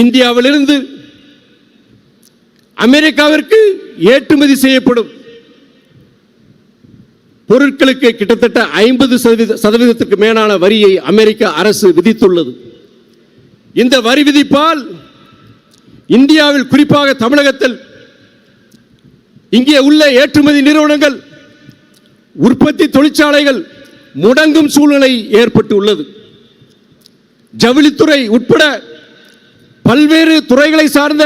இந்தியாவிலிருந்து அமெரிக்காவிற்கு ஏற்றுமதி செய்யப்படும் பொருட்களுக்கு கிட்டத்தட்ட 50% மேலான வரியை அமெரிக்க அரசு விதித்துள்ளது. இந்த வரி விதிப்பால் இந்தியாவில், குறிப்பாக தமிழகத்தில் இங்கே உள்ள ஏற்றுமதி நிறுவனங்கள், உற்பத்தி தொழிற்சாலைகள் முடங்கும் சூழ்நிலை ஏற்பட்டு உள்ளது. ஜவுளித்துறை உட்பட பல்வேறு துறைகளை சார்ந்த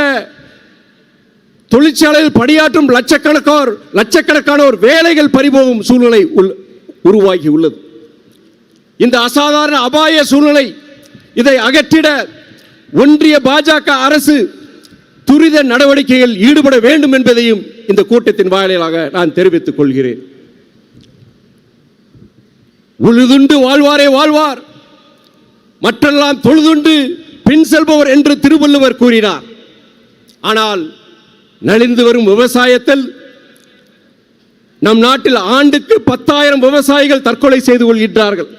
தொழிற்சாலையில் பணியாற்றும் லட்சக்கணக்கானோர் வேலைகள் பறிபோகும் சூழ்நிலை உருவாகி உள்ளது. இந்த அசாதாரண அபாய சூழ்நிலை, இதை அகற்றிட ஒன்றிய பாஜக அரசு துரித நடவடிக்கைகள் ஈடுபட வேண்டும் என்பதையும் இந்த கூட்டத்தின் வாயிலாக நான் தெரிவித்துக் கொள்கிறேன். உழுதுண்டு வாழ்வாரே வாழ்வார், மற்றெல்லாம் தொழுதுண்டு பின் செல்பவர் என்று திருவள்ளுவர் கூறினார். ஆனால் நலிந்து வரும் விவசாயத்தில் நம் நாட்டில் ஆண்டுக்கு 10,000 விவசாயிகள் தற்கொலை செய்து கொள்கின்றார்கள்.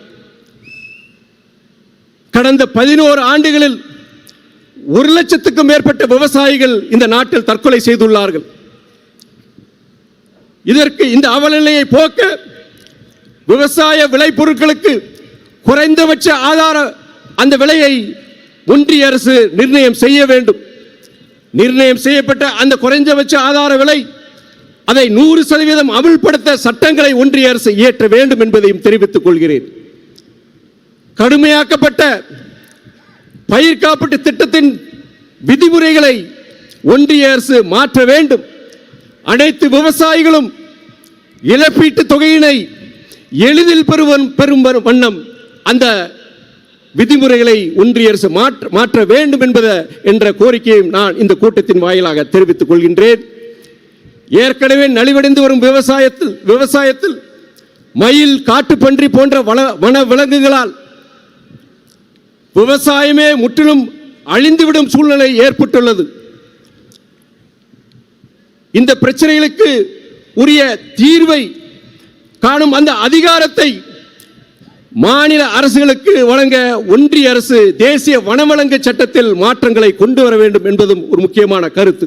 கடந்த 11 ஆண்டுகளில் 1,00,000க்கும் மேற்பட்ட விவசாயிகள் இந்த நாட்டில் தற்கொலை செய்துள்ளார்கள். இதற்கு இந்த அவலநிலையை போக்க விவசாய விளைபொருட்களுக்கு குறைந்தபட்ச ஆதார அந்த விலையை ஒன்றிய அரசு நிர்ணயம் செய்ய வேண்டும். நிர்ணயம் செய்யப்பட்ட அந்த குறைந்தபட்ச ஆதார விலை, அதை 100% அமல்படுத்த சட்டங்களை ஒன்றிய அரசு இயற்ற வேண்டும் என்பதையும் தெரிவித்துக் கொள்கிறேன். கடுமையாக்கப்பட்ட பயிர் காப்பீட்டு திட்டத்தின் விதிமுறைகளை ஒன்றிய அரசு மாற்ற வேண்டும். அனைத்து விவசாயிகளும் இழப்பீட்டு தொகையினை எளிதில் பெறும் வண்ணம் அந்த விதிமுறைகளை ஒன்றிய அரசு மாற்ற வேண்டும் என்ற கோரிக்கையை நான் இந்த கூட்டத்தின் வாயிலாக தெரிவித்துக் கொள்கின்றேன். ஏற்கனவே நலிவடைந்து வரும் விவசாயத்தில் மயில், காட்டுப்பன்றி போன்ற வன விலங்குகளால் விவசாயமே முற்றிலும் அழிந்துவிடும் சூழ்நிலை ஏற்பட்டுள்ளது. இந்த பிரச்சனைகளுக்கு உரிய தீர்வை காணும் அந்த அதிகாரத்தை மாநில அரசுகளுக்கு வழங்க ஒன்றிய அரசு தேசிய வனவிலங்கு சட்டத்தில் மாற்றங்களை கொண்டு வர வேண்டும் என்பதும் ஒரு முக்கியமான கருத்து.